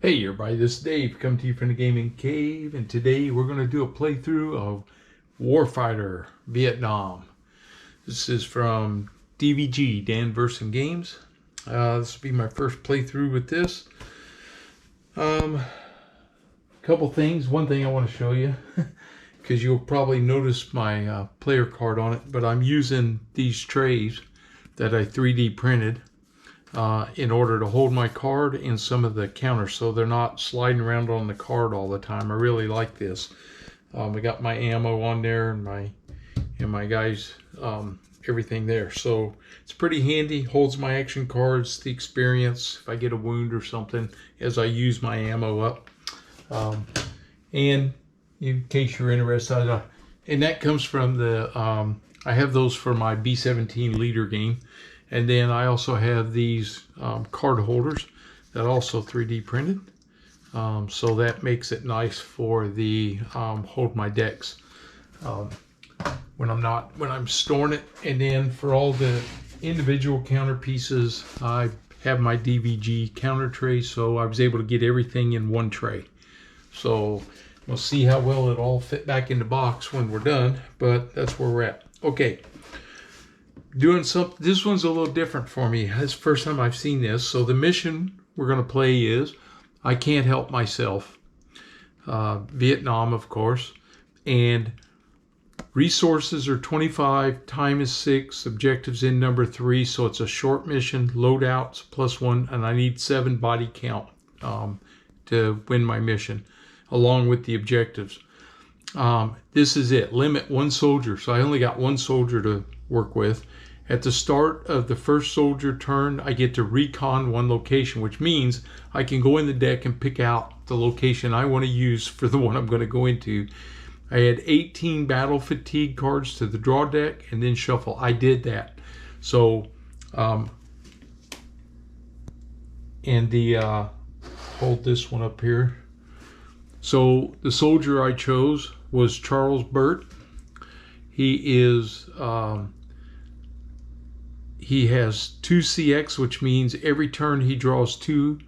Hey everybody, this is Dave, coming to you from the Gaming Cave, and today we're going to do a playthrough of Warfighter Vietnam. This is from DVG Games. This will be my first playthrough with this. Couple things. One thing I want to show you, because you'll probably notice my player card on it, but I'm using these trays that I 3D printed in order to hold my card in some of the counters so they're not sliding around on the card all the time. I really like this. I got my ammo on there and my guys, everything there. So it's pretty handy, holds my action cards, the experience if I get a wound or something as I use my ammo up. And in case you're interested, and that comes from the, I have those for my B-17 leader game. And then I also have these card holders that also 3D printed. So that makes it nice for the hold my decks when I'm storing it. And then for all the individual counter pieces, I have my DVG counter tray, so I was able to get everything in one tray. So we'll see how well it all fit back in the box when we're done, but that's where we're at. Okay. Doing something, this one's a little different for me. It's the first time I've seen this. So the mission we're going to play is I Can't Help Myself. Vietnam, of course. And resources are 25, time is 6, objectives in number 3. So it's a short mission, loadouts +1, and I need 7 body count to win my mission, along with the objectives. This is it. Limit 1 soldier. So I only got 1 soldier to work with. At the start of the first soldier turn, I get to recon 1 location, which means I can go in the deck and pick out the location I want to use for the one I'm going to go into. I had 18 battle fatigue cards to the draw deck and then shuffle. I did that. So, hold this one up here. So the soldier I chose was Charles Burt. He is, he has 2 CX, which means every turn he draws 2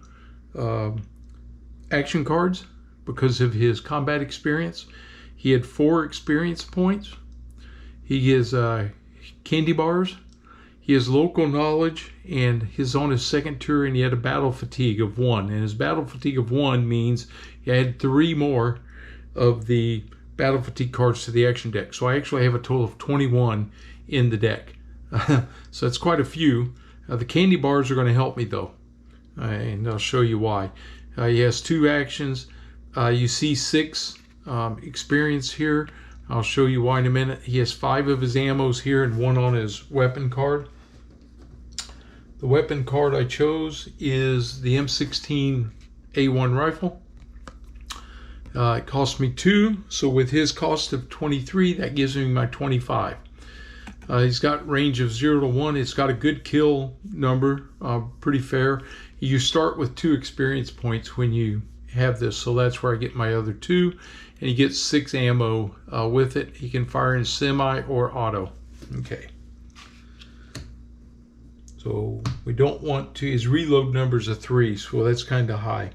action cards because of his combat experience. He had 4 experience points. He has candy bars. He has local knowledge, and he's on his second tour, and he had a battle fatigue of 1. And his battle fatigue of 1 means he had 3 more of the battle fatigue cards to the action deck. So I actually have a total of 21 in the deck. So it's quite a few. The candy bars are going to help me though, and I'll show you why. He has 2 actions. You see 6 experience here. I'll show you why in a minute. He has 5 of his ammos here and 1 on his weapon card. The weapon card I chose is the M16 A1 rifle. It cost me 2, so with his cost of 23, that gives me my 25. He's got range of 0 to 1. It's got a good kill number, pretty fair. You start with 2 experience points when you have this, so that's where I get my other 2. And he gets 6 ammo with it. He can fire in semi or auto. Okay. So we don't want to, his reload number's a 3, so that's kind of high.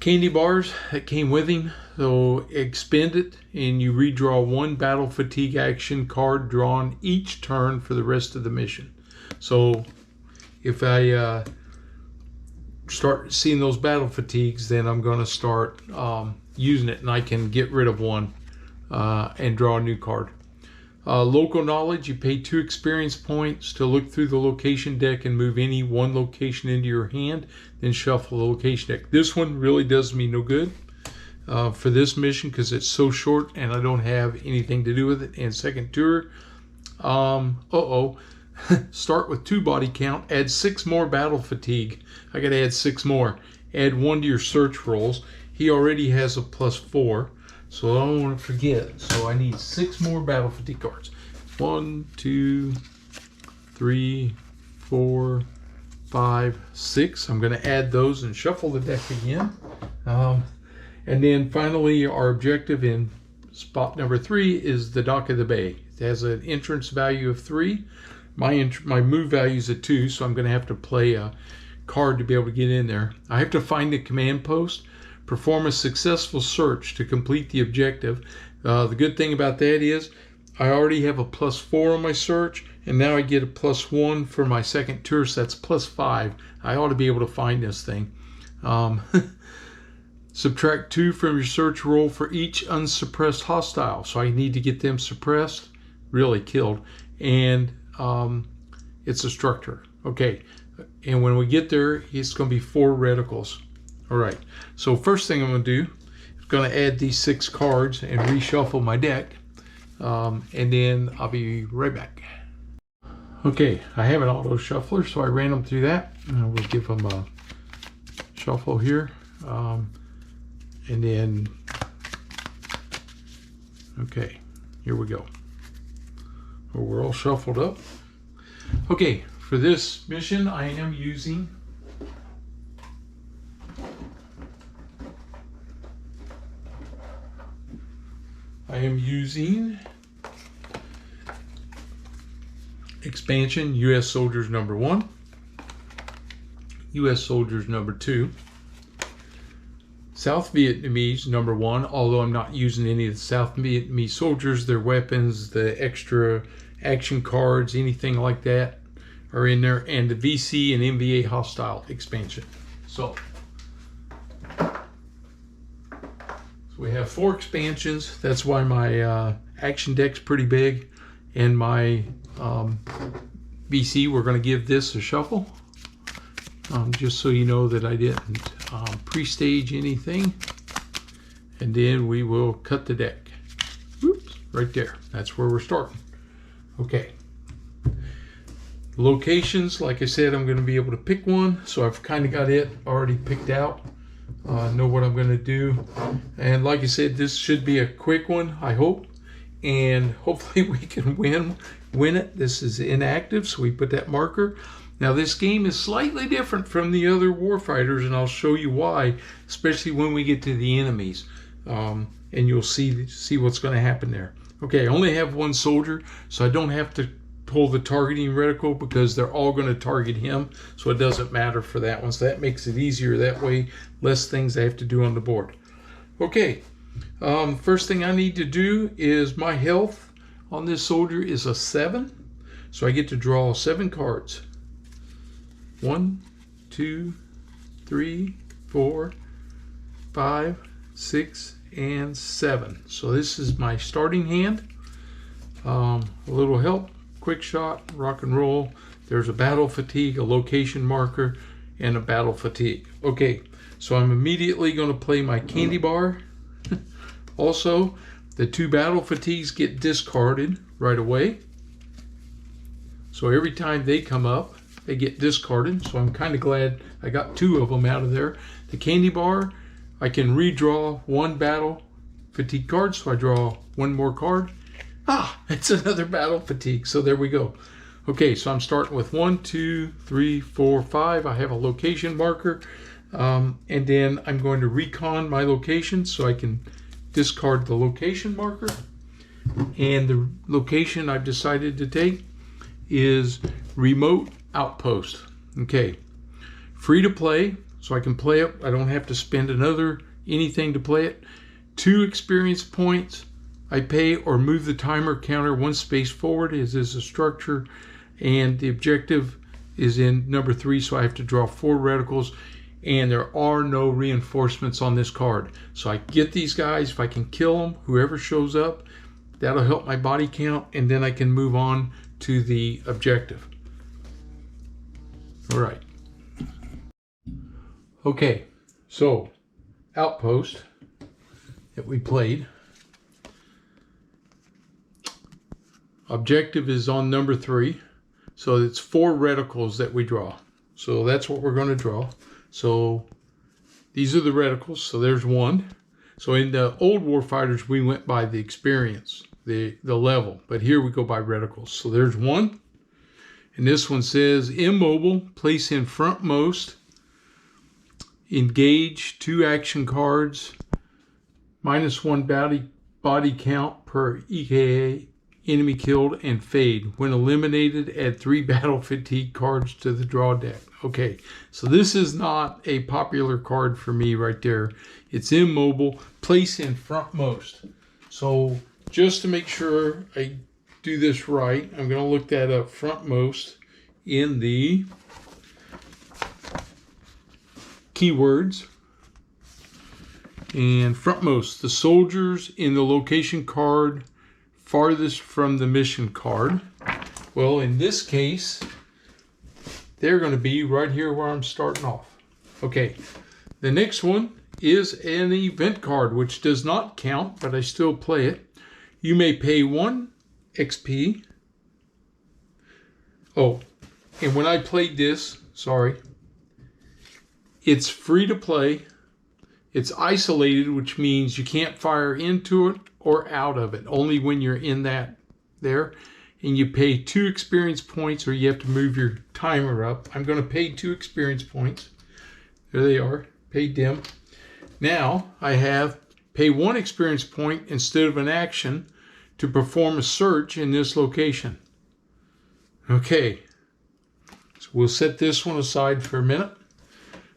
Candy bars that came with him, so expend it and you redraw 1 battle fatigue action card drawn each turn for the rest of the mission. So if I start seeing those battle fatigues, then I'm going to start using it, and I can get rid of 1 and draw a new card. Local knowledge, you pay 2 experience points to look through the location deck and move any 1 location into your hand, then shuffle the location deck. This one really does me no good for this mission because it's so short and I don't have anything to do with it. And second tour, start with 2 body count, add 6 more battle fatigue. I got to add 6 more. Add 1 to your search rolls. He already has a +4. So I don't want to forget. So I need 6 more battle fatigue cards. 1, 2, 3, 4, 5, 6. I'm going to add those and shuffle the deck again. And then finally, our objective in spot number 3 is the dock of the bay. It has an entrance value of 3. My move value is a 2, so I'm going to have to play a card to be able to get in there. I have to find the command post, perform a successful search to complete the objective. The good thing about that is I already have a +4 on my search, and now I get a +1 for my second tour, so that's +5. I ought to be able to find this thing. Subtract 2 from your search roll for each unsuppressed hostile. So I need to get them suppressed, really killed. And it's a structure. Okay. And when we get there, it's going to be 4 reticles. All right. So first thing I'm going to do is going to add these 6 cards and reshuffle my deck. And then I'll be right back. Okay. I have an auto shuffler, so I ran them through that. And we'll give them a shuffle here. And then, okay, here we go. Well, we're all shuffled up. Okay, for this mission, I am using expansion U.S. Soldiers number 1, U.S. Soldiers number 2, South Vietnamese number 1, although I'm not using any of the South Vietnamese soldiers, their weapons, the extra action cards, anything like that are in there, and the VC and MVA hostile expansion. So we have 4 expansions. That's why my action deck's pretty big, and my VC, we're going to give this a shuffle. Just so you know that I didn't pre-stage anything. And then we will cut the deck. Oops, right there. That's where we're starting. Okay. Locations, like I said, I'm going to be able to pick one. So I've kind of got it already picked out. Know what I'm going to do. And like I said, this should be a quick one, I hope. And hopefully we can win it. This is inactive, so we put that marker. Now this game is slightly different from the other Warfighters, and I'll show you why, especially when we get to the enemies. And you'll see what's going to happen there. Okay, I only have 1 soldier, so I don't have to pull the targeting reticle because they're all going to target him, so it doesn't matter for that one. So that makes it easier. That way, less things I have to do on the board. Okay, first thing I need to do is my health on this soldier is a 7, so I get to draw 7 cards. 1, 2, 3, 4, 5, 6, and 7. So this is my starting hand. A little help, quick shot, rock and roll. There's a battle fatigue, a location marker, and a battle fatigue. Okay, so I'm immediately going to play my candy bar. Also, the 2 battle fatigues get discarded right away. So every time they come up, they get discarded, so I'm kind of glad I got 2 of them out of there. The candy bar, I can redraw 1 battle fatigue card, so I draw 1 more card. It's another battle fatigue, so there we go. Okay, so I'm starting with 1, 2, 3, 4, 5. I have a location marker, and then I'm going to recon my location so I can discard the location marker. And the location I've decided to take is remote outpost. Okay, free to play, so I can play it. I don't have to spend anything to play it. 2 experience points. I pay or move the timer counter 1 space forward as is a structure, and the objective is in number 3, so I have to draw 4 reticles, and there are no reinforcements on this card. So I get these guys. If I can kill them, whoever shows up, that'll help my body count, and then I can move on to the objective. All right. Okay, so outpost that we played. Objective is on number 3. So it's 4 reticles that we draw. So that's what we're going to draw. So these are the reticles. So there's 1. So in the old Warfighters, we went by the experience, the level. But here we go by reticles. So there's 1. And this one says immobile, place in frontmost, engage 2 action cards, -1 body count per enemy killed, and fade. When eliminated, add 3 battle fatigue cards to the draw deck. Okay, so this is not a popular card for me right there. It's immobile, place in frontmost. So just to make sure I do this right, I'm going to look that up. Frontmost in the keywords. And frontmost, the soldiers in the location card farthest from the mission card. Well, in this case, they're going to be right here where I'm starting off. Okay, the next one is an event card, which does not count, but I still play it. You may pay 1 XP. Oh, and when I played this, sorry, it's free to play. It's isolated, which means you can't fire into it or out of it, only when you're in that there. And you pay 2 experience points, or you have to move your timer up. I'm going to pay 2 experience points. There they are, paid them. Now I have pay 1 experience point instead of an action to perform a search in this location. Okay, so we'll set this one aside for a minute.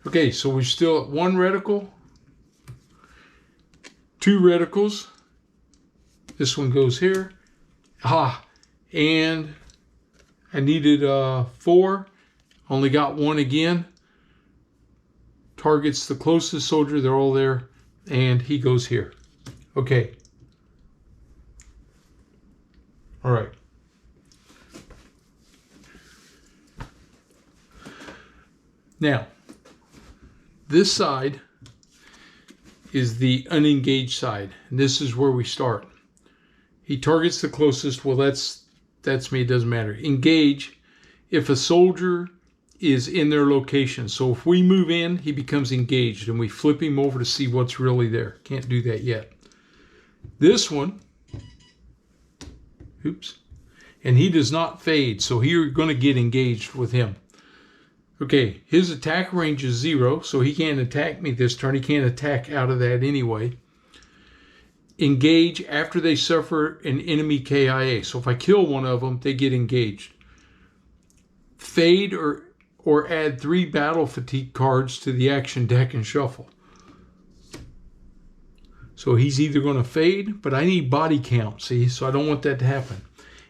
Okay, so we're still at 1 reticle, 2 reticles. This one goes here. And I needed 4. Only got 1 again. Targets the closest soldier. They're all there. And he goes here. Okay. All right. Now, this side is the unengaged side. And this is where we start. He targets the closest. Well, that's me. It doesn't matter. Engage if a soldier is in their location. So if we move in, he becomes engaged, and we flip him over to see what's really there. Can't do that yet. This one, oops, and he does not fade, so you're going to get engaged with him. Okay, his attack range is 0, so he can't attack me this turn. He can't attack out of that anyway. Engage after they suffer an enemy KIA. So if I kill one of them, they get engaged. Fade or add 3 battle fatigue cards to the action deck and shuffle. So he's either going to fade, but I need body count, see? So I don't want that to happen.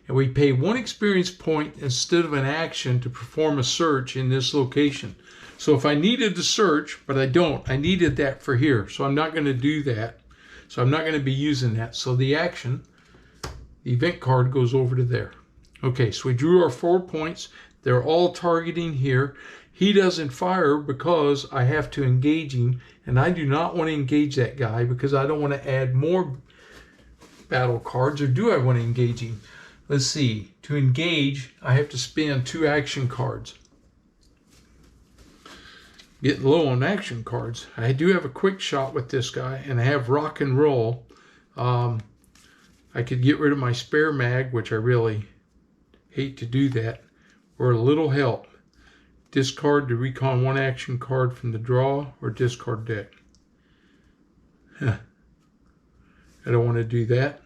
And we pay 1 experience point instead of an action to perform a search in this location. So if I needed to search, but I don't, I needed that for here. So I'm not going to do that. So I'm not going to be using that. So the action, the event card goes over to there. Okay, so we drew our 4 points. They're all targeting here. He doesn't fire because I have to engage him, and I do not want to engage that guy because I don't want to add more battle cards, or do I want to engage him? Let's see. To engage, I have to spend 2 action cards. Getting low on action cards. I do have a quick shot with this guy, and I have rock and roll. I could get rid of my spare mag, which I really hate to do that, or a little help. Discard to recon 1 action card from the draw or discard deck. I don't want to do that.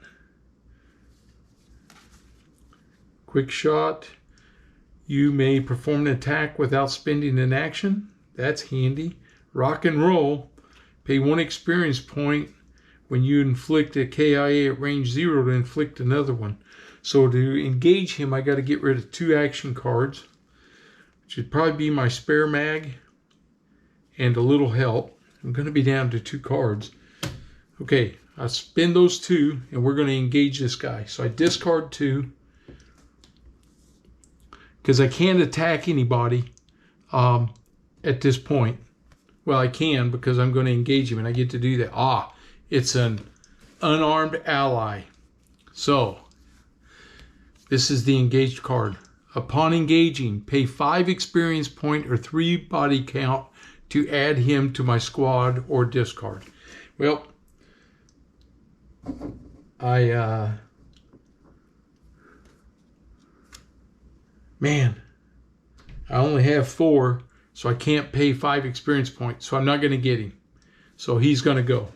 Quick shot. You may perform an attack without spending an action. That's handy. Rock and roll. Pay 1 experience point when you inflict a KIA at range 0 to inflict another one. So to engage him, I got to get rid of 2 action cards, which would probably be my spare mag and a little help. I'm going to be down to 2 cards. Okay, I spend those 2, and we're going to engage this guy. So I discard 2 because I can't attack anybody at this point. Well, I can because I'm going to engage him, and I get to do that. It's an unarmed ally. So this is the engaged card. Upon engaging, pay 5 experience point or 3 body count to add him to my squad or discard. Well, I only have 4, so I can't pay 5 experience points, so I'm not going to get him. So he's going to go.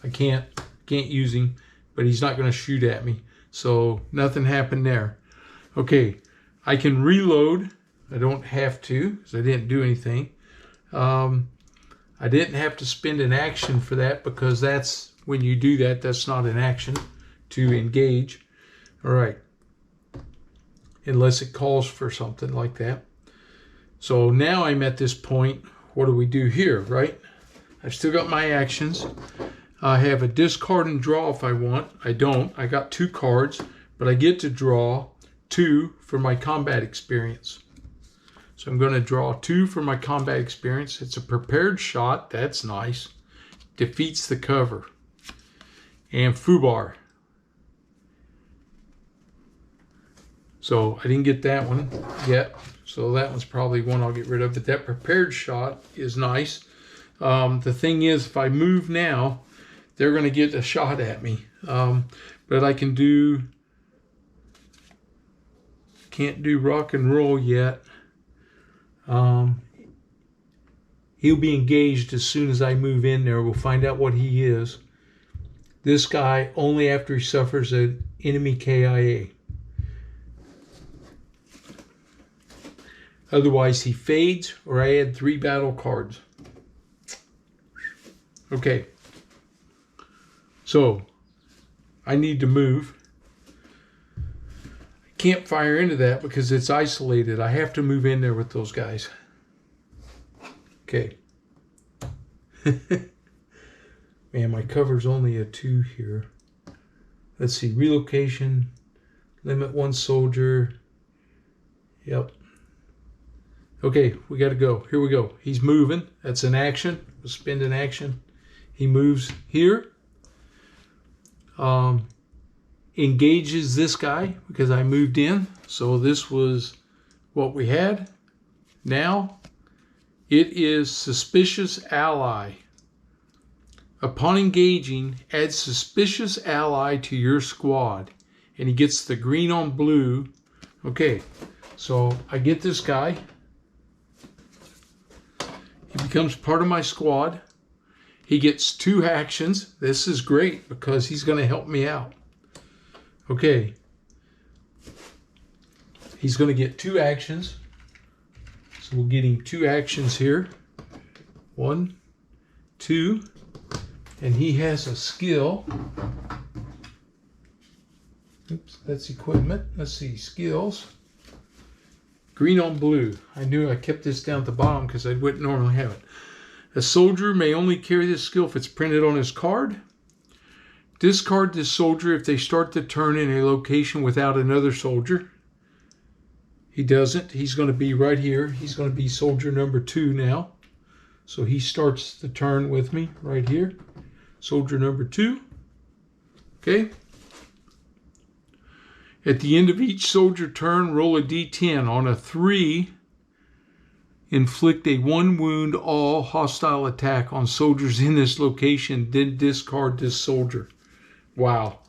I can't use him. but he's not going to shoot at me. So nothing happened there. Okay, I can reload. I don't have to because I didn't do anything. I didn't have to spend an action for that because that's when you do that, that's not an action to engage. All right. Unless it calls for something like that. So now I'm at this point. What do we do here, right? I've still got my actions. I have a discard and draw if I want. I don't. I got 2 cards, but I get to draw 2 for my combat experience. So I'm going to draw 2 for my combat experience. It's a prepared shot. That's nice. Defeats the cover. And foobar. So I didn't get that one yet. So that one's probably one I'll get rid of. But that prepared shot is nice. The thing is, if I move now, they're going to get a shot at me. But I can do... Can't do rock and roll yet. He'll be engaged as soon as I move in there. We'll find out what he is. This guy only after he suffers an enemy KIA. Otherwise he fades or I add 3 battle cards. Okay. So I need to move. Can't fire into that because it's isolated. I have to move in there with those guys. Okay. Man, my cover's only a 2 here. Let's see. Relocation. Limit 1 soldier. Yep. Okay, we got to go. Here we go. He's moving. That's an action. We'll spend an action. He moves here. Engages this guy because I moved in. So this was what we had. Now it is suspicious ally. Upon engaging, add suspicious ally to your squad. And he gets the green on blue. Okay, so I get this guy. He becomes part of my squad. He gets 2 actions. This is great because he's going to help me out. Okay. He's going to get 2 actions. So we're getting 2 actions here. 1, 2. And he has a skill. Oops, that's equipment. Let's see, skills. Green on blue. I knew I kept this down at the bottom because I wouldn't normally have it. A soldier may only carry this skill if it's printed on his card. Discard this soldier if they start the turn in a location without another soldier. He doesn't. He's going to be right here. He's going to be soldier number 2 now. So he starts the turn with me right here. Soldier number 2. Okay. At the end of each soldier turn, roll a d10. On a 3, inflict a 1 wound all hostile attack on soldiers in this location, then discard this soldier. Wow.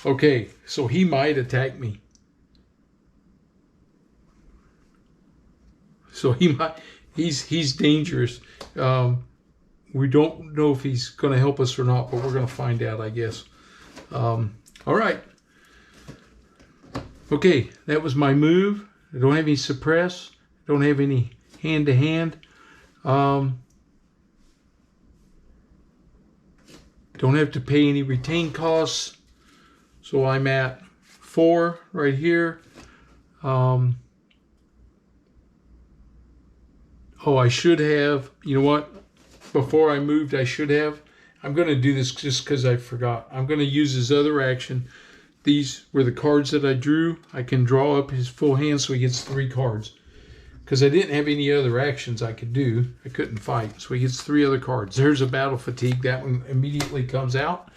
Okay, so he might attack me. So he's dangerous. We don't know if he's going to help us or not, but we're going to find out, I guess. All right. Okay, that was my move. I don't have any suppress. I don't have any hand-to-hand. Don't have to pay any retain costs. So I'm at 4 right here. Oh, I should have, you know what? Before I moved, I should have. I'm going to do this just because I forgot. I'm going to use his other action. These were the cards that I drew. I can draw up his full hand so he gets 3 cards. Because I didn't have any other actions I could do. I couldn't fight. So he gets 3 other cards. There's a battle fatigue. That one immediately comes out.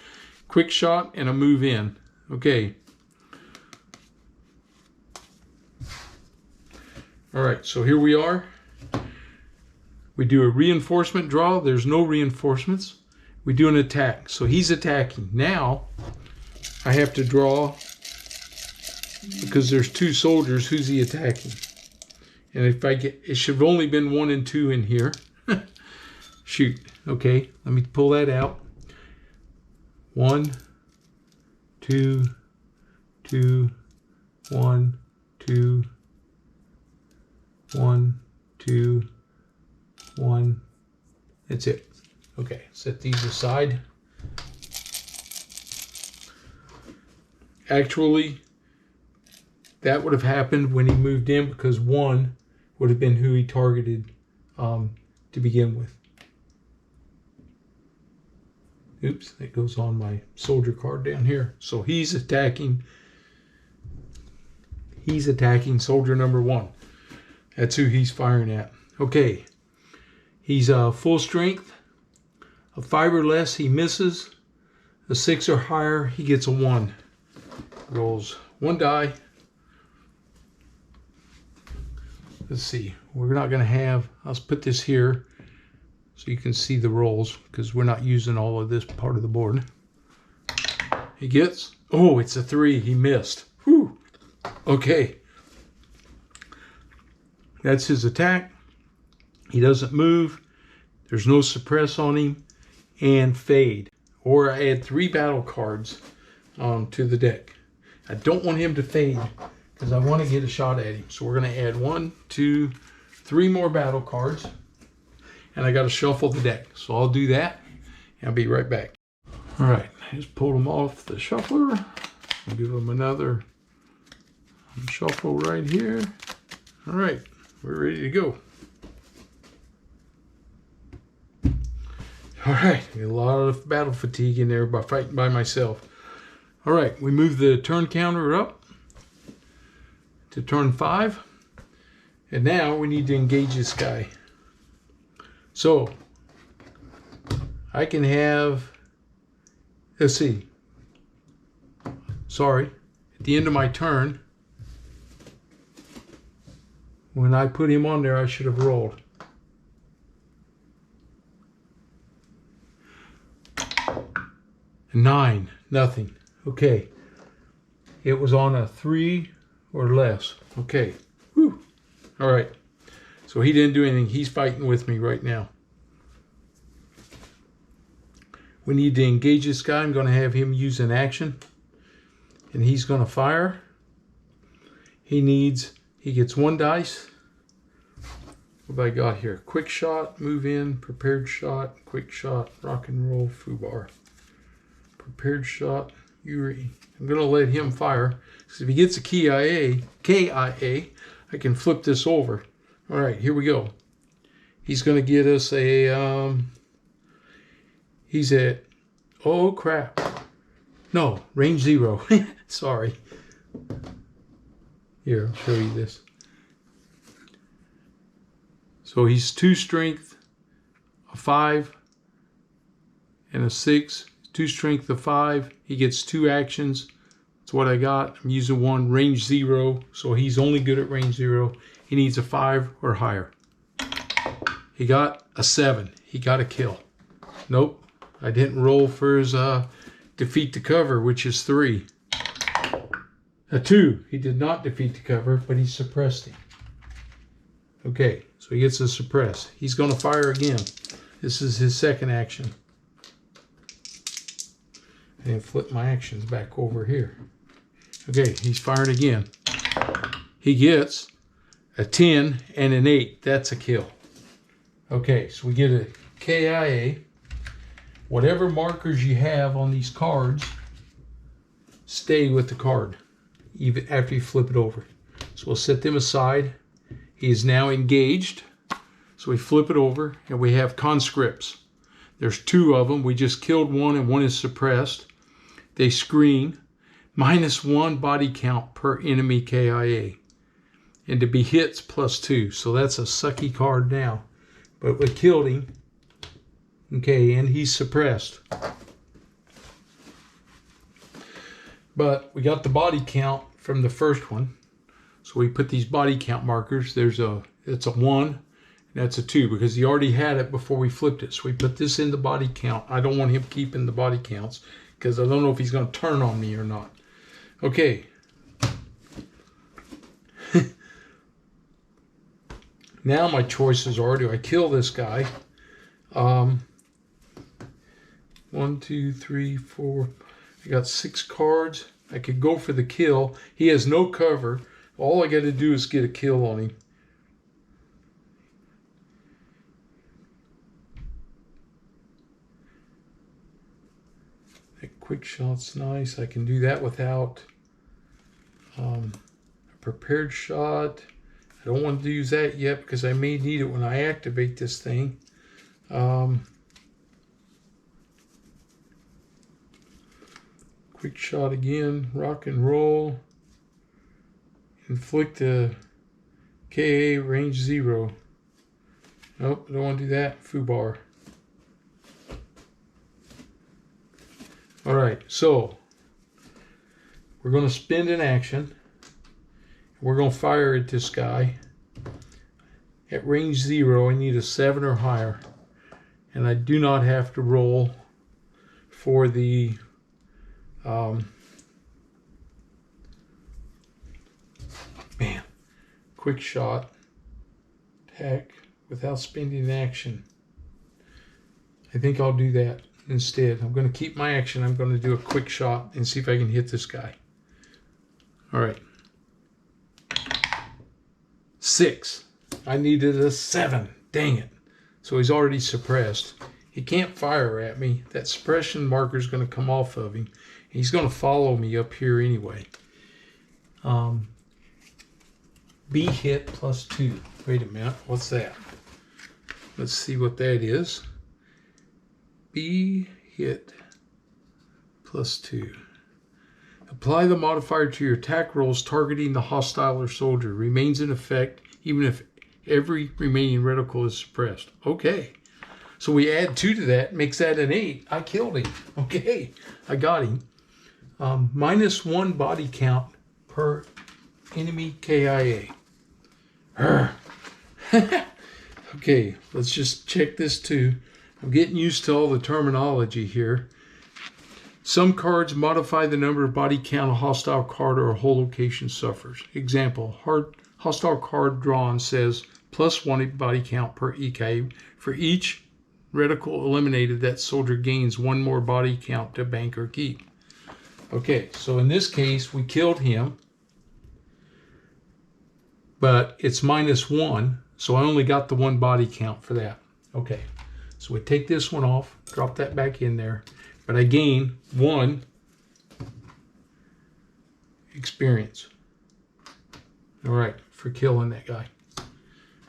Quick shot and a move in. Okay. All right, so here we are. We do a reinforcement draw. There's no reinforcements. We do an attack. So he's attacking. Now, I have to draw, because there's 2 soldiers, who's he attacking? And if I get, it should have only been 1 and 2 in here. Shoot. Okay, let me pull that out. 1, 2, 2, 1, 2, 1, 2, 1. That's it. Okay, set these aside. Actually, that would have happened when he moved in because 1 would have been who he targeted to begin with. Oops, that goes on my soldier card down here. So he's attacking soldier number 1. That's who he's firing at. Okay, he's full strength. A 5 or less, he misses. A 6 or higher, he gets a 1. Rolls 1 die. Let's see, we're not going to have, I'll put this here so you can see the rolls because we're not using all of this part of the board. He gets, oh, it's a 3, he missed. Whew. Okay. That's his attack. He doesn't move. There's no suppress on him. And fade. Or I add 3 battle cards to the deck. I don't want him to fade because I want to get a shot at him. So we're going to add 1, 2, 3 more battle cards. And I got to shuffle the deck. So I'll do that. And I'll be right back. All right. Just pull them off the shuffler. I'll give them another shuffle right here. All right. We're ready to go. All right, a lot of battle fatigue in there by fighting by myself. All right, we move the turn counter up to turn 5. And now we need to engage this guy. So I can have, let's see. Sorry, at the end of my turn, when I put him on there, I should have rolled. Nine, nothing. Okay. It was on a 3 or less. Okay. Whew. All right. So he didn't do anything. He's fighting with me right now. We need to engage this guy. I'm going to have him use an action. And he's going to fire. He gets 1 dice. What have I got here? Quick shot, move in, prepared shot, quick shot, rock and roll, foobar. Prepared shot, Yuri. I'm going to let him fire. Because if he gets a KIA, I can flip this over. All right, here we go. He's going to get us a, he's at, oh crap. No, range 0. Sorry. Here, I'll show you this. So he's 2 strength, a 5, and a 6. 2 strength, a 5. He gets 2 actions. That's what I got. I'm using 1, range 0. So he's only good at range 0. He needs a 5 or higher. He got a 7. He got a kill. Nope. I didn't roll for his defeat the cover, which is 3. A 2. He did not defeat the cover, but he suppressed him. Okay, so he gets a suppress. He's going to fire again. This is his second action. And flip my actions back over here. Okay, he's firing again. He gets a 10 and an 8. That's a kill. Okay, so we get a KIA. Whatever markers you have on these cards, stay with the card, even after you flip it over. So we'll set them aside. He is now engaged. So we flip it over and we have conscripts. There's 2 of them. We just killed 1 and 1 is suppressed. They screen. -1 body count per enemy KIA. And to be hits +2. So that's a sucky card now. But we killed him. Okay, and he's suppressed. But we got the body count from the first one. So we put these body count markers. It's a 1, and that's a 2 because he already had it before we flipped it. So we put this in the body count. I don't want him keeping the body counts because I don't know if he's going to turn on me or not. Okay. Now my choices are, do I kill this guy? 1, 2, 3, 4. I got 6 cards. I could go for the kill. He has no cover. All I got to do is get a kill on him. That quick shot's nice. I can do that without a prepared shot. I don't want to use that yet because I may need it when I activate this thing. Quick shot again, rock and roll. Inflict a KA range 0. Nope, I don't want to do that. Foobar. Alright, so we're going to spend an action. We're going to fire at this guy. At range 0, I need a 7 or higher. And I do not have to roll for the quick shot attack without spending action. I think I'll do that instead. I'm going to keep my action. I'm going to do a quick shot and see if I can hit this guy. All right. 6. I needed a 7. Dang it. So he's already suppressed. He can't fire at me. That suppression marker is going to come off of him. He's going to follow me up here anyway. B hit +2. Wait a minute. What's that? Let's see what that is. B hit +2. Apply the modifier to your attack rolls targeting the hostile or soldier. Remains in effect even if every remaining reticle is suppressed. Okay. So we add 2 to that, makes that an 8. I killed him. Okay. I got him. -1 body count per enemy KIA. Okay, let's just check this too. I'm getting used to all the terminology here. Some cards modify the number of body count a hostile card or a whole location suffers. Example, hostile card drawn says +1 body count per EK. For each reticle eliminated, that soldier gains 1 more body count to bank or keep. Okay, so in this case, we killed him, but it's -1, so I only got the 1 body count for that. Okay, so we take this one off, drop that back in there, but I gain 1 experience. All right, for killing that guy.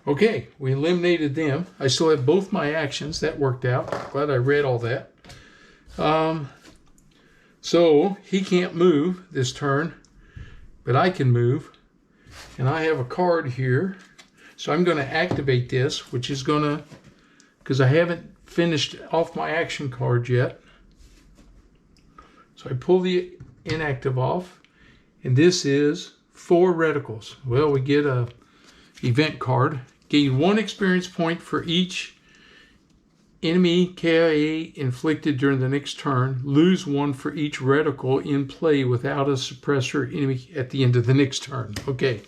Okay, we eliminated them. I still have both my actions. That worked out. Glad I read all that. So he can't move this turn, but I can move. And I have a card here. So I'm going to activate this, which is going to, because I haven't finished off my action card yet. So I pull the inactive off. And this is 4 reticles. Well, we get a event card. Gain 1 experience point for each enemy KIA inflicted during the next turn. Lose 1 for each reticle in play without a suppressor enemy at the end of the next turn. Okay.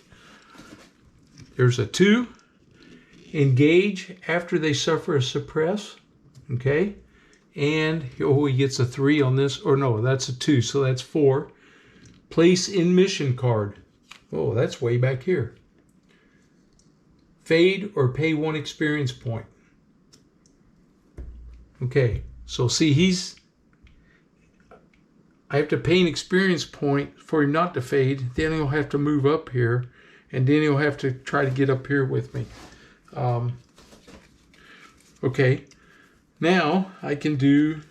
There's a 2. Engage after they suffer a suppress. Okay. And he gets a 3 on this. Or no, that's a 2. So that's 4. Place in mission card. Oh, that's way back here. Fade or pay 1 experience point. Okay, so see, I have to pay an experience point for him not to fade. Then he'll have to move up here, and then he'll have to try to get up here with me. Okay, now I can do,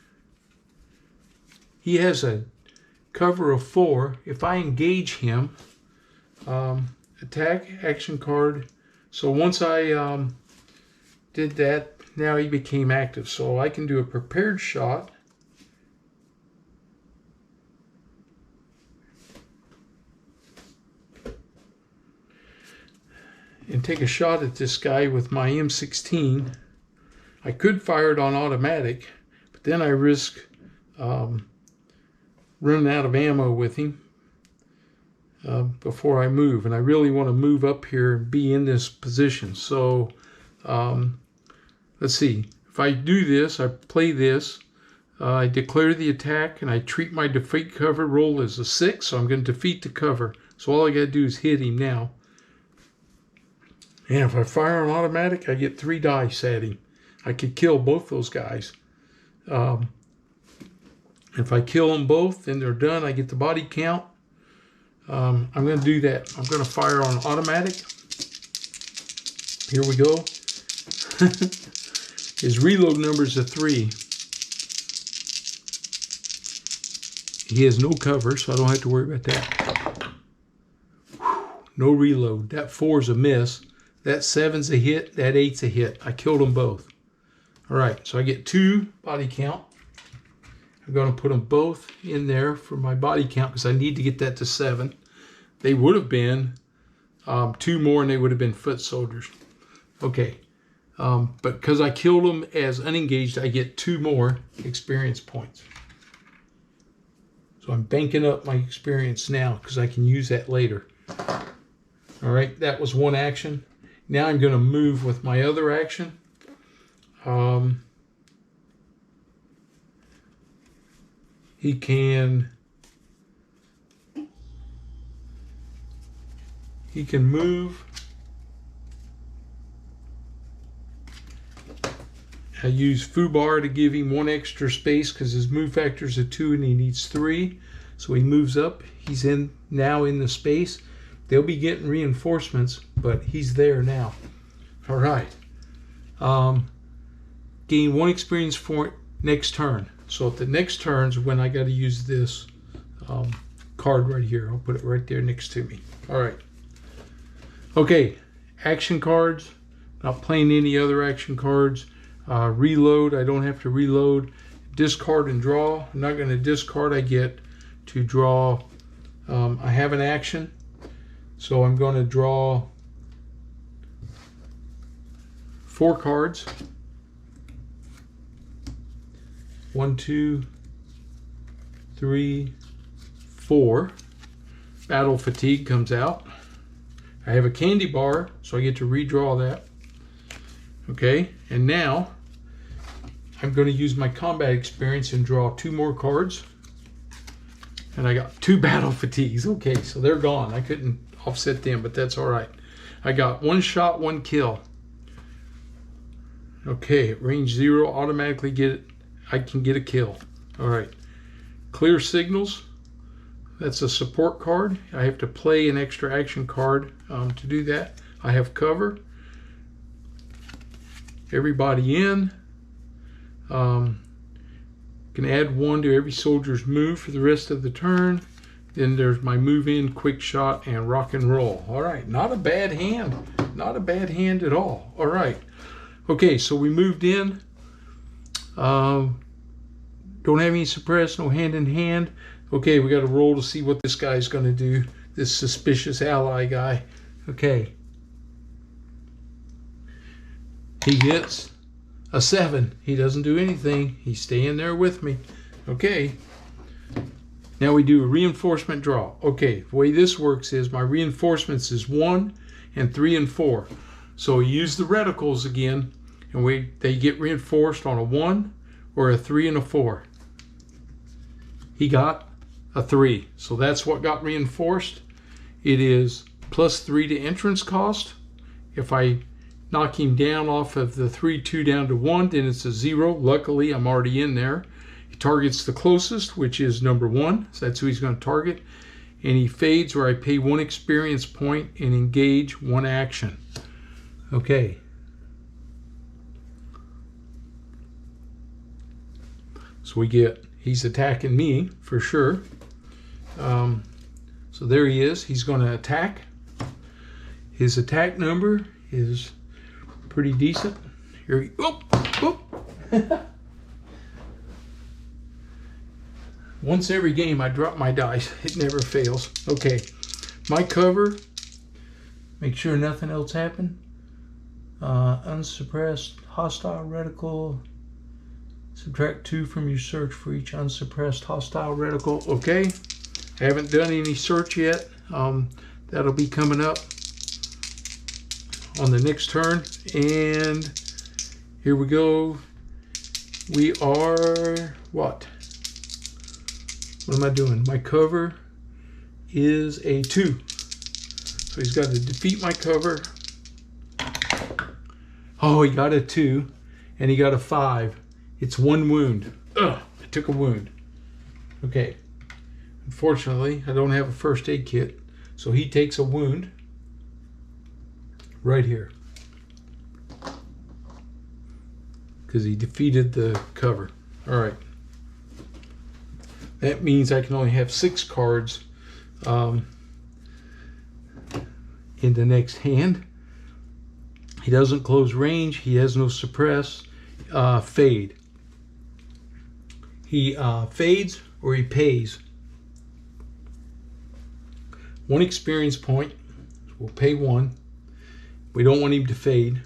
he has a cover of 4. If I engage him, attack, action card. So once I did that, now he became active. So I can do a prepared shot. And take a shot at this guy with my M16. I could fire it on automatic, but then I risk running out of ammo with him before I move. And I really want to move up here and be in this position. So let's see. If I do this, I play this, I declare the attack, and I treat my defeat cover roll as a 6, so I'm going to defeat the cover. So all I got to do is hit him now. And if I fire on automatic, I get 3 dice at him. I could kill both those guys. If I kill them both and they're done, I get the body count. I'm going to do that. I'm going to fire on automatic. Here we go. His reload number is a 3. He has no cover, so I don't have to worry about that. No reload. That 4 is a miss. That 7's a hit. That 8's a hit. I killed them both. All right, so I get 2 body count. I'm going to put them both in there for my body count because I need to get that to 7. They would have been 2 more, and they would have been foot soldiers. Okay, but because I killed them as unengaged, I get 2 more experience points. So I'm banking up my experience now because I can use that later. All right, that was one action. Now I'm going to move with my other action. He can move. I use foobar to give him 1 extra space because his move factor is a 2 and he needs 3. So he moves up. He's now in the space. They'll be getting reinforcements, but he's there now. All right. Gain 1 experience point next turn. So at the next turn's when I got to use this card right here. I'll put it right there next to me. All right. Okay. Action cards. Not playing any other action cards. Reload. I don't have to reload. Discard and draw. I'm not going to discard. I get to draw. I have an action. So I'm going to draw 4 cards. 1, 2, 3, 4. Battle fatigue comes out. I have a candy bar, so I get to redraw that. Okay, and now I'm going to use my combat experience and draw 2 more cards. And I got 2 battle fatigues. Okay, so they're gone. I couldn't offset them, but that's all right. I got 1 shot, 1 kill. Okay, at range 0, automatically I can get a kill. All right. Clear signals. That's a support card. I have to play an extra action card to do that. I have cover. Everybody in. Can add 1 to every soldier's move for the rest of the turn. Then there's my move in, quick shot, and rock and roll. All right, not a bad hand. Not a bad hand at all. All right. Okay, so we moved in. Don't have any suppress, no hand in hand. Okay, we got to roll to see what this guy's going to do. This suspicious ally guy. Okay. He gets a 7. He doesn't do anything. He's staying there with me. Okay. Now we do a reinforcement draw. Okay, the way this works is my reinforcements is 1 and 3 and 4. So we use the reticles again, and they get reinforced on a 1 or a 3 and a 4. He got a 3, so that's what got reinforced. It is +3 to entrance cost. If I knock him down off of the 3-2 down to 1, then it's a 0. Luckily, I'm already in there. He targets the closest, which is number 1, so that's who he's going to target. And he fades where I pay 1 experience point and engage 1 action. Okay. So he's attacking me for sure. So there he is. He's going to attack. His attack number is pretty decent. Here he goes. Once every game I drop my dice. It never fails. Okay. My cover. Make sure nothing else happened. Unsuppressed hostile reticle. Subtract 2 from your search for each unsuppressed hostile reticle. Okay. I haven't done any search yet. That'll be coming up on the next turn. And here we go. We are what? What am I doing? My cover is a 2. So he's got to defeat my cover. Oh, he got a 2 and he got a 5. It's 1 wound. Ugh, I took a wound. Okay. Unfortunately, I don't have a first aid kit. So he takes a wound right here. Because he defeated the cover. Alright. That means I can only have 6 cards in the next hand. He doesn't close range. He has no suppress. Fade. He fades or he pays. 1 experience point. We'll pay 1. We don't want him to fade.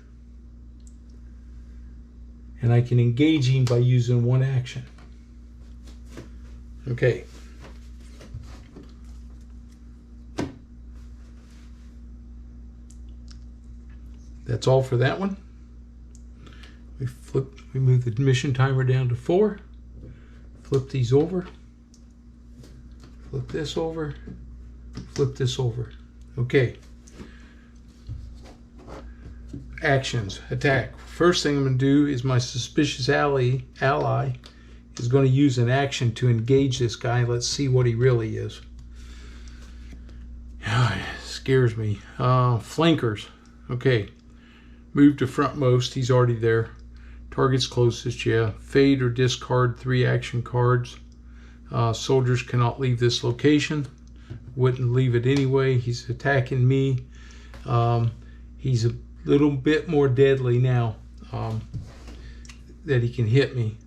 And I can engage him by using 1 action. Okay. That's all for that one. We move the mission timer down to 4. Flip these over. Flip this over. Flip this over. Okay. Actions. Attack. First thing I'm going to do is my suspicious ally is going to use an action to engage this guy. Let's see what he really is. It scares me. Flankers. Okay. Move to frontmost. He's already there. Target's closest. Yeah. Fade or discard 3 action cards. Soldiers cannot leave this location. Wouldn't leave it anyway. He's attacking me. He's a little bit more deadly now that he can hit me.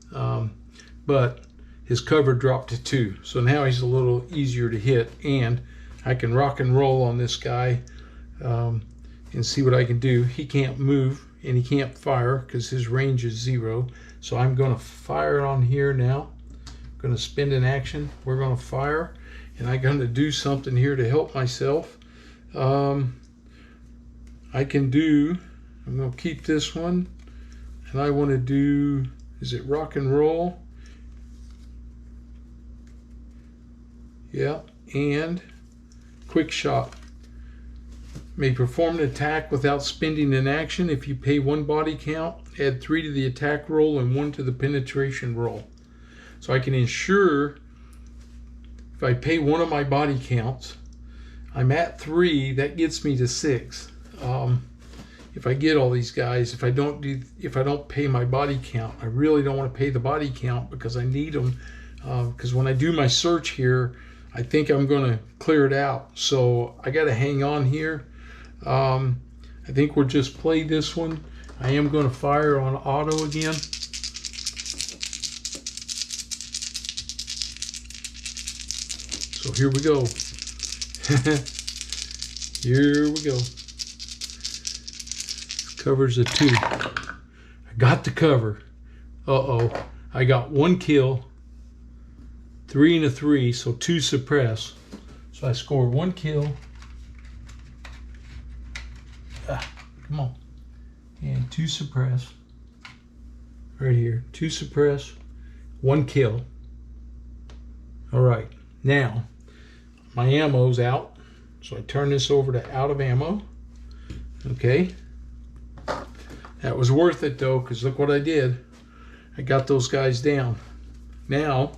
But his cover dropped to 2. So now he's a little easier to hit. And I can rock and roll on this guy and see what I can do. He can't move and he can't fire because his range is 0. So I'm going to fire on here now. I'm going to spend an action. We're going to fire. And I'm going to do something here to help myself. I'm going to keep this one. And I want to do, is it rock and roll? Yeah, and quick shot. May perform an attack without spending an action. If you pay 1 body count, add 3 to the attack roll and 1 to the penetration roll. So I can ensure if I pay 1 of my body counts, I'm at 3. That gets me to 6. If I get all these guys, if I don't pay my body count, I really don't want to pay the body count because I need them. Because when I do my search here, I think I'm going to clear it out. So I got to hang on here. I think we'll just play this one. I am going to fire on auto again. So here we go. Here we go. Cover's a 2. I got the cover. Uh-oh. I got 1 kill, 3 and a 3, so 2 suppress. So I score 1 kill. Come on. And 2 suppress. Right here. 2 suppress, 1 kill. All right. Now, my ammo's out. So I turn this over to out of ammo. Okay. That was worth it though, because look what I did. I got those guys down. Now,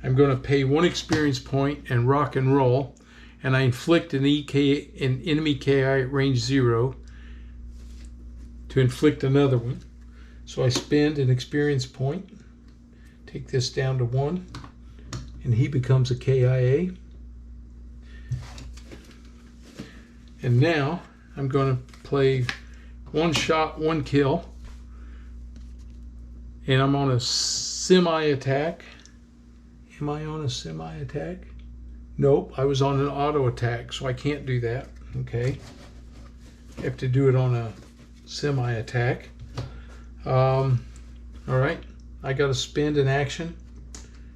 I'm going to pay 1 experience point and rock and roll, and I inflict an enemy KI at range 0 to inflict another one. So I spend an experience point, take this down to 1, and he becomes a KIA. And now I'm going to play 1 shot, 1 kill, and I'm on a semi-attack. Am I on a semi-attack? Nope, I was on an auto attack, so I can't do that. Okay, I have to do it on a semi-attack. All right, I got to spend an action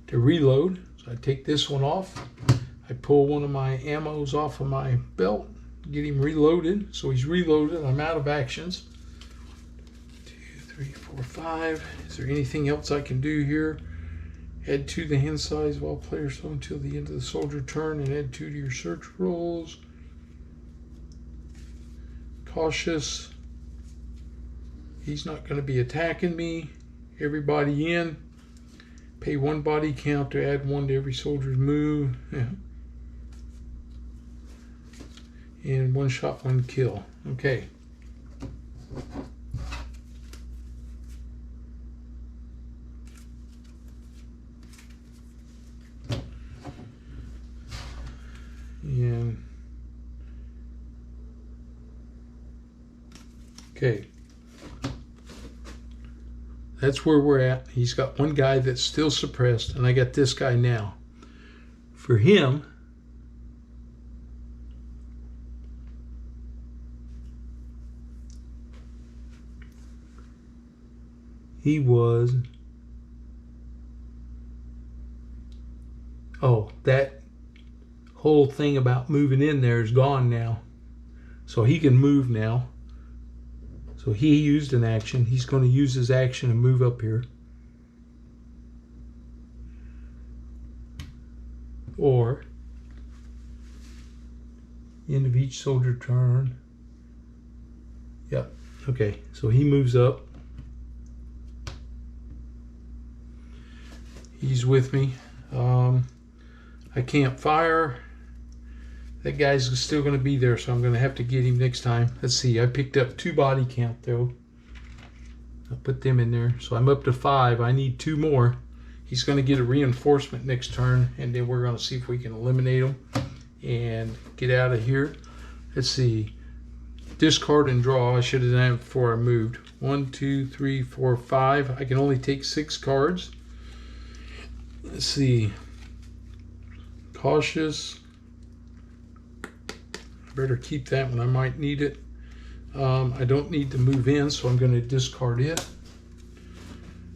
to reload. So I take this one off. I pull one of my ammos off of my belt, get him reloaded. So he's reloaded. I'm out of actions. 2, 3, 3, 4, 5. Is there anything else I can do here? Add 2 to the hand size of all players until the end of the soldier turn, and add 2 to your search rolls. Cautious. He's not going to be attacking me. Everybody in. Pay 1 body count to add 1 to every soldier's move. Yeah. And 1 shot, 1 kill. Okay. And okay. That's where we're at. He's got 1 guy that's still suppressed, and I got this guy now. For him, he was, oh, that whole thing about moving in there is gone now. So he can move now. So he used an action. He's going to use his action and move up here. Or, end of each soldier turn. Yep. Okay. So he moves up. He's with me. I can't fire. That guy's still going to be there, so I'm going to have to get him next time. Let's see. I picked up 2 body count, though. I'll put them in there. So I'm up to 5. I need 2 more. He's going to get a reinforcement next turn, and then we're going to see if we can eliminate him and get out of here. Let's see. Discard and draw. I should have done it before I moved. 1, 2, 3, 4, 5. I can only take 6 cards. Let's see. Cautious. Better keep that one. I might need it. I don't need to move in, so I'm going to discard it.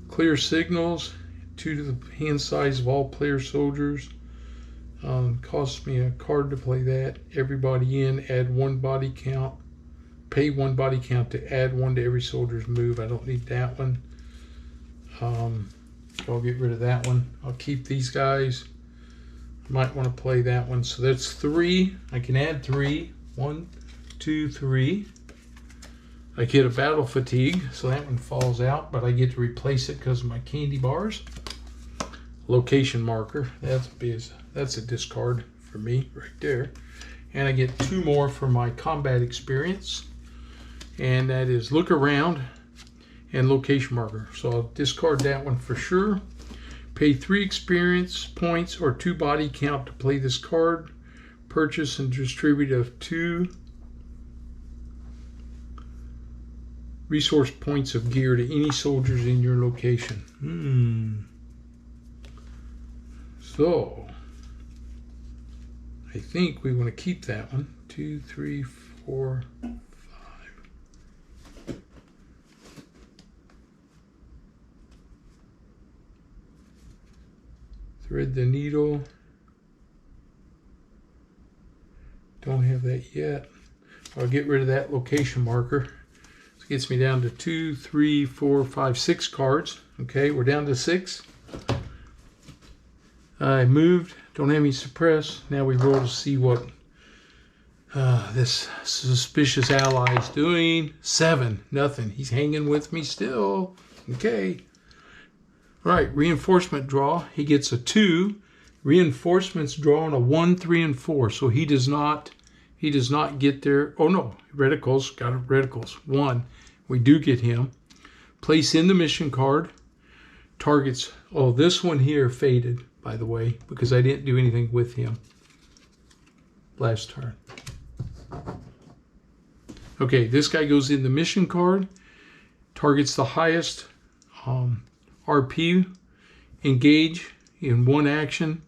Clear signals. 2 to the hand size of all player soldiers. Costs me a card to play that. Everybody in. Add 1 body count. Pay 1 body count to add 1 to every soldier's move. I don't need that one. I'll get rid of that one. I'll keep these guys. Might want to play that one. So that's 3. I can add 3. 1, 2, 3. I get a battle fatigue, so that one falls out, but I get to replace it because of my candy bars. Location marker. That's a discard for me right there. And I get 2 more for my combat experience. And that is look around and location marker. So I'll discard that one for sure. Pay 3 experience points or 2 body count to play this card. Purchase and distribute of 2 resource points of gear to any soldiers in your location. So I think we want to keep that one. 2, 3, 4, 5. Thread the needle. Don't have that yet. I'll get rid of that location marker. This gets me down to 2, 3, 4, 5, 6 cards. Okay, we're down to 6. I moved. Don't have any suppress. Now we roll to see what this suspicious ally is doing. 7, nothing. He's hanging with me still. Okay. All right, reinforcement draw. He gets a 2. Reinforcements draw on a 1, 3, and 4. So he does not get there. Oh no, reticles. Got it. Reticles. 1. We do get him. Place in the mission card. Targets. Oh, this one here faded, by the way, because I didn't do anything with him last turn. Okay, this guy goes in the mission card. Targets the highest RP, engage in 1 action,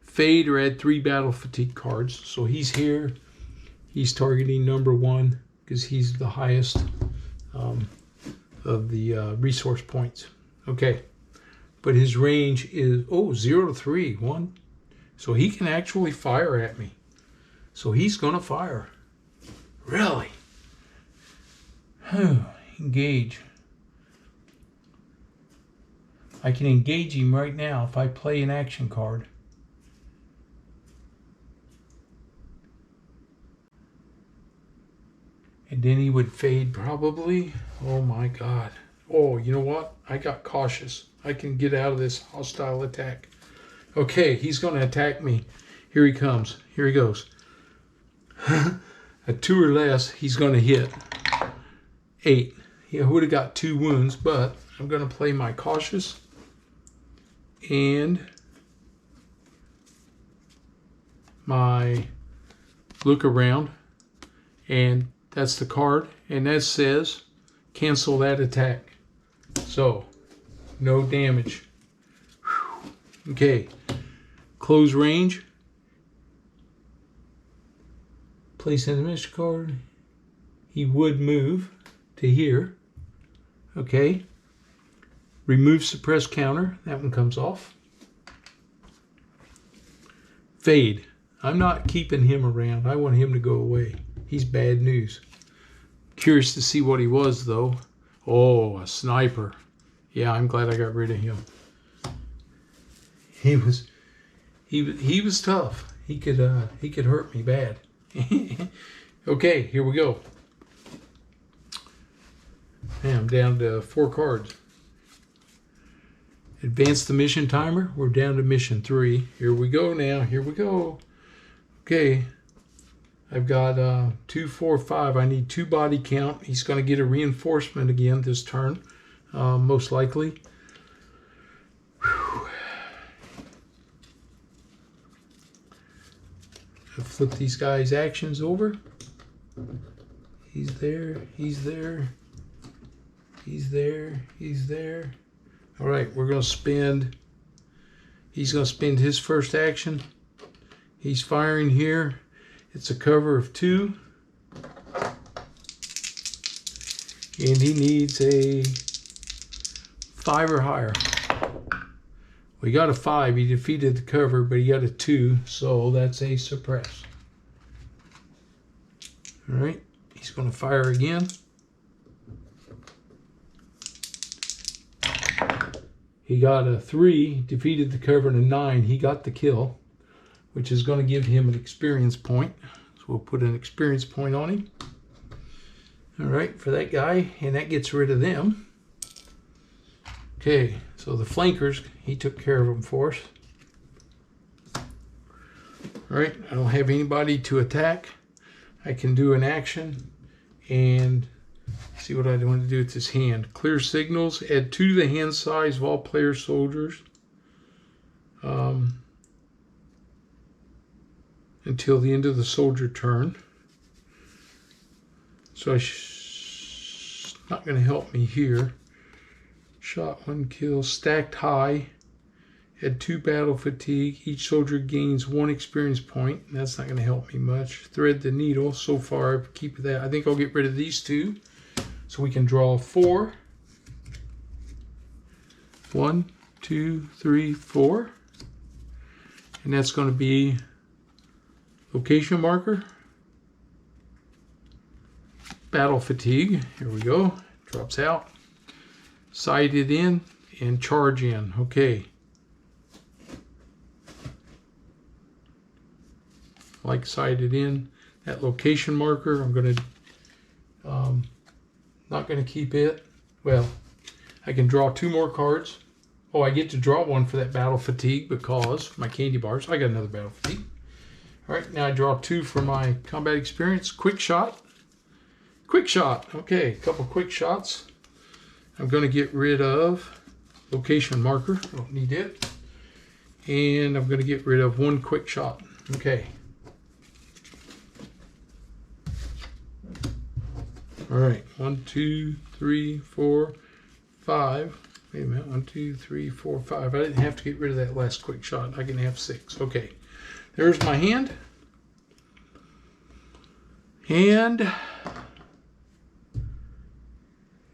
fade or add 3 battle fatigue cards. So he's here. He's targeting number 1 because he's the highest of the resource points. Okay, but his range is 0 to 3, 1. So he can actually fire at me. So he's gonna fire. Really? Engage. I can engage him right now if I play an action card. And then he would fade probably. Oh my God. Oh, you know what? I got cautious. I can get out of this hostile attack. Okay, he's going to attack me. Here he comes. Here he goes. At 2 or less, he's going to hit 8. He would have got 2 wounds, but I'm going to play my cautious and my look around, and that's the card, and that says cancel that attack. So no damage. Whew. Okay, close range. Place in the mystery card. He would move to here. Okay. Remove suppress counter. That one comes off. Fade. I'm not keeping him around. I want him to go away. He's bad news. Curious to see what he was though. Oh, a sniper. Yeah, I'm glad I got rid of him. He was tough. He could hurt me bad. Okay, here we go. And I'm down to 4 cards. Advance the mission timer. We're down to mission 3. Here we go now. Here we go. Okay. I've got 2, 4, 5. I need 2 body count. He's going to get a reinforcement again this turn, most likely. Whew. I'll flip these guys' actions over. He's there. He's there. He's there. He's there. All right, we're going to spend. He's going to spend his first action. He's firing here. It's a cover of 2. And he needs a 5 or higher. We got a 5. He defeated the cover, but he got a 2, so that's a suppress. All right, he's going to fire again. He got a 3, defeated the cover, and a 9. He got the kill, which is going to give him an experience point. So we'll put an experience point on him. All right, for that guy, and that gets rid of them. Okay, so the flankers, he took care of them for us. All right, I don't have anybody to attack. I can do an action and see what I want to do with this hand. Clear signals, add 2 to the hand size of all player soldiers until the end of the soldier turn. So not going to help me here. Shot 1 kill, stacked high, add 2 battle fatigue. Each soldier gains 1 experience point. That's not going to help me much. Thread the needle. So far, keep that. I think I'll get rid of these 2. So we can draw 4. 1, 2, 3, 4. And that's going to be location marker. Battle fatigue. Here we go. Drops out. Sighted in and charge in. Okay. Like sighted in. That location marker, I'm going to not going to keep it. Well, I can draw 2 more cards. Oh, I get to draw 1 for that battle fatigue because my candy bars. I got another battle fatigue. All right, now I draw 2 for my combat experience. Quick shot. Quick shot. Okay, a couple quick shots. I'm going to get rid of location marker. I don't need it. And I'm going to get rid of 1 quick shot. Okay. All right, 1, 2, 3, 4, 5. Wait a minute, 1, 2, 3, 4, 5. I didn't have to get rid of that last quick shot. I can have 6. Okay, there's my hand. And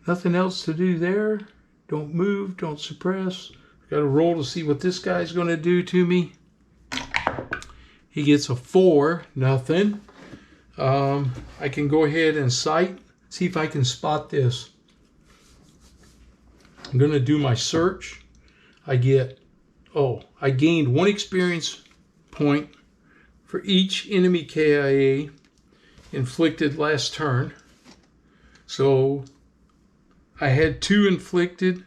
nothing else to do there. Don't move, don't suppress. Got to roll to see what this guy's going to do to me. He gets a 4, nothing. I can go ahead and sight. See if I can spot this. I'm going to do my search. I get, I gained 1 experience point for each enemy KIA inflicted last turn. So I had 2 inflicted,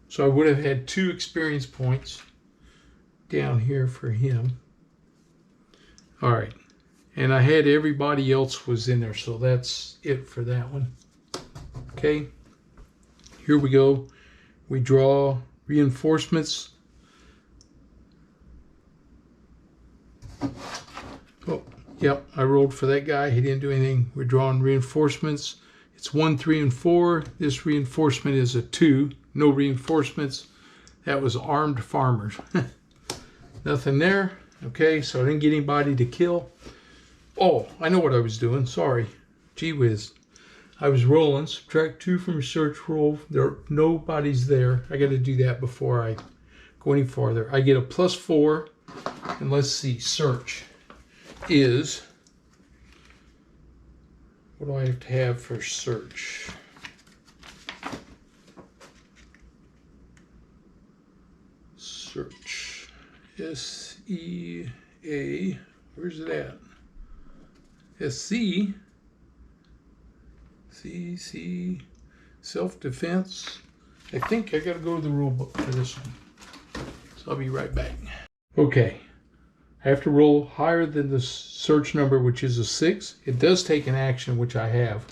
so I would have had 2 experience points down here for him. All right, and I had everybody else was in there, so that's it for that one. Okay, here we go. We draw reinforcements. Oh, yep, I rolled for that guy. He didn't do anything. We're drawing reinforcements. It's 1, 3, and 4. This reinforcement is a 2. No reinforcements. That was armed farmers. Nothing there. Okay, so I didn't get anybody to kill. Oh, I know what I was doing. Sorry. Gee whiz. I was rolling. Subtract 2 from a search roll. Nobody's there. I got to do that before I go any farther. I get a +4. And let's see. Search is... What do I have to have for search? Search. S-E-A. Where's it at? S-C. C-C. Self-defense. I think I got to go to the rule book for this one. So I'll be right back. Okay. I have to roll higher than the search number, which is a 6. It does take an action, which I have.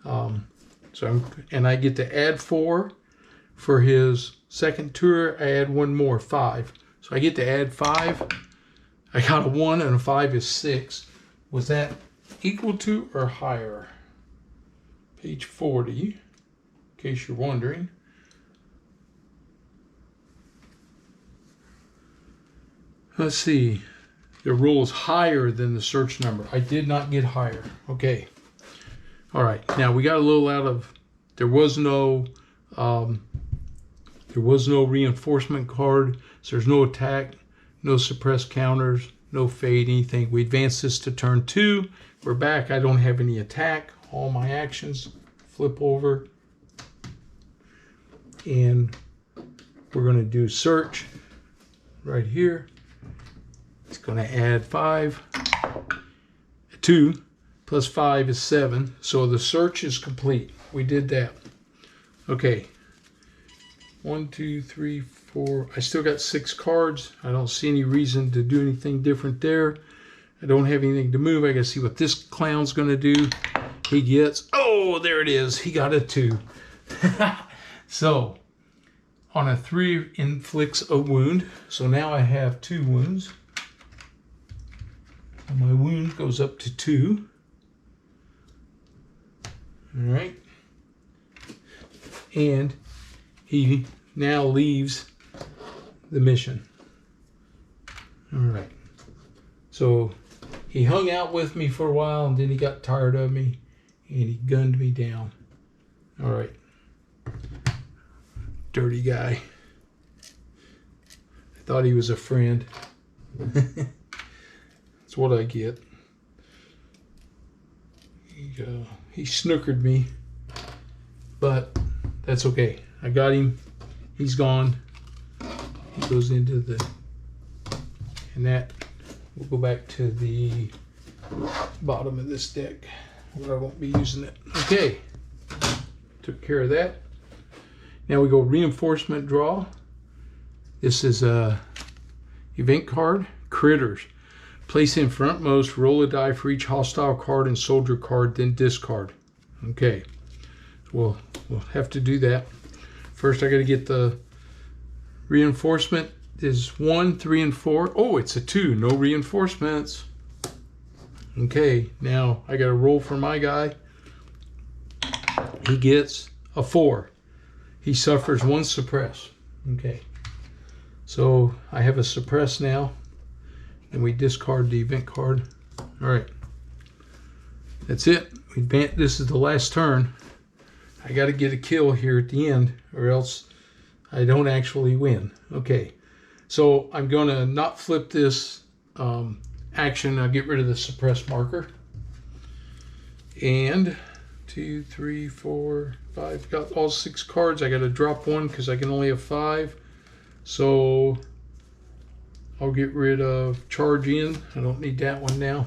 And I get to add 4 for his second tour. I add 1 more, 5. So I get to add 5. I got a 1 and a 5 is 6. Was that equal to or higher? Page 40, in case you're wondering. Let's see. The roll is higher than the search number. I did not get higher. Okay. All right. Now we got a little out of. There was no reinforcement card. So there's no attack, no suppressed counters, no fade, anything. We advance this to turn 2. We're back. I don't have any attack. All my actions flip over, and we're going to do search right here. It's going to add 5. 2 plus 5 is 7. So the search is complete. We did that. Okay. 1, 2, 3, 4. I still got 6 cards. I don't see any reason to do anything different there. I don't have anything to move. I got to see what this clown's going to do. He gets, oh, there it is. He got a 2. So on a 3 inflicts a wound. So now I have 2 wounds. And my wound goes up to 2. All right. And he now leaves the mission. All right. So he hung out with me for a while, and then he got tired of me, and he gunned me down. All right. Dirty guy. I thought he was a friend. That's what I get. He snookered me, but that's okay. I got him. He's gone. He goes into the, and that will go back to the bottom of this deck where I won't be using it. Okay, took care of that. Now we go reinforcement draw. This is a event card, critters. Place in frontmost, roll a die for each hostile card and soldier card, then discard. Okay, we'll have to do that. First I got to get the reinforcement is 1, 3, and 4. Oh, it's a 2, no reinforcements. Okay, now I got to roll for my guy. He gets a 4. He suffers 1 suppress. Okay, so I have a suppress now, and we discard the event card. All right, that's it. This is the last turn. I got to get a kill here at the end, or else I don't actually win. Okay, so I'm going to not flip this action. I'll get rid of the suppress marker, and 2, 3, 4, 5. Got all 6 cards. I got to drop one because I can only have 5. So I'll get rid of Charge In. I don't need that one now.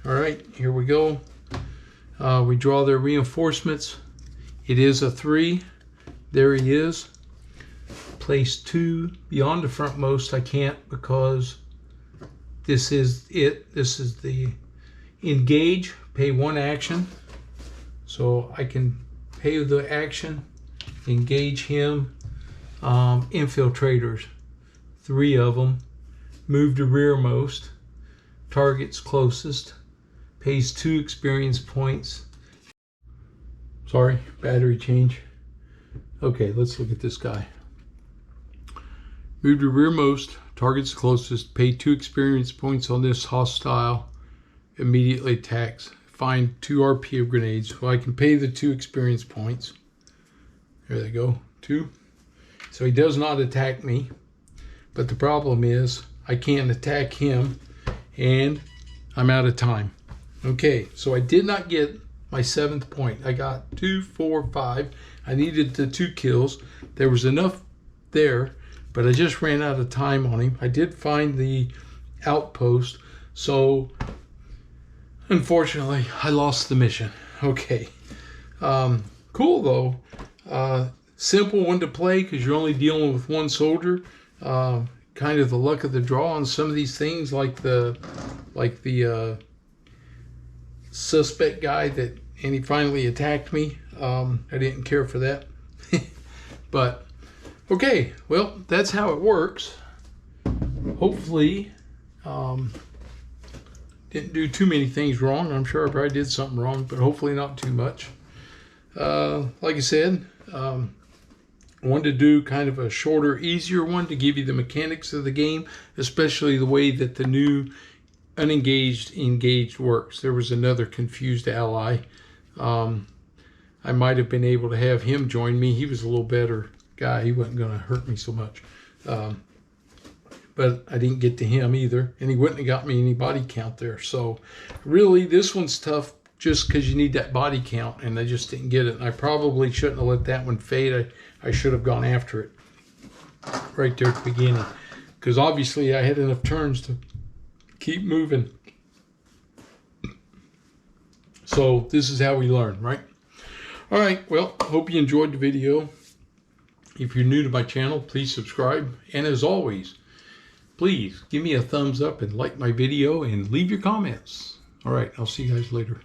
All right, here we go. We draw their reinforcements. It is a 3. There he is. Place 2 beyond the frontmost. I can't because this is it. This is the engage. Pay 1 action. So I can pay the action, engage him. Infiltrators, 3 of them. Move to rearmost. Targets closest. Pays 2 experience points. Sorry, battery change. Okay, let's look at this guy. Move to rearmost. Targets closest. Pay 2 experience points on this hostile. Immediately attacks. Find 2 RP of grenades. So I can pay the 2 experience points. There they go. 2. So he does not attack me. But the problem is I can't attack him. And I'm out of time. Okay, so I did not get my 7th point. I got 2, 4, 5. I needed the 2 kills. There was enough there, but I just ran out of time on him. I did find the outpost, so unfortunately I lost the mission. Okay, cool though. Simple one to play because you're only dealing with 1 soldier. Kind of the luck of the draw on some of these things, like the suspect guy and he finally attacked me. I didn't care for that. But okay, well, that's how it works. Hopefully didn't do too many things wrong. I'm sure I probably did something wrong, but hopefully not too much. Like I said, I wanted to do kind of a shorter, easier one to give you the mechanics of the game, especially the way that the new unengaged engaged works. There was another confused ally. I might have been able to have him join me. He was a little better guy. He wasn't going to hurt me so much. But I didn't get to him either, and he wouldn't have got me any body count there. So really, this one's tough just because you need that body count, and I just didn't get it. And I probably shouldn't have let that one fade. I should have gone after it right there at the beginning, because obviously I had enough turns to keep moving. So this is how we learn, right? All right, well, hope you enjoyed the video. If you're new to my channel, please subscribe. And as always, please give me a thumbs up and like my video and leave your comments. All right, I'll see you guys later.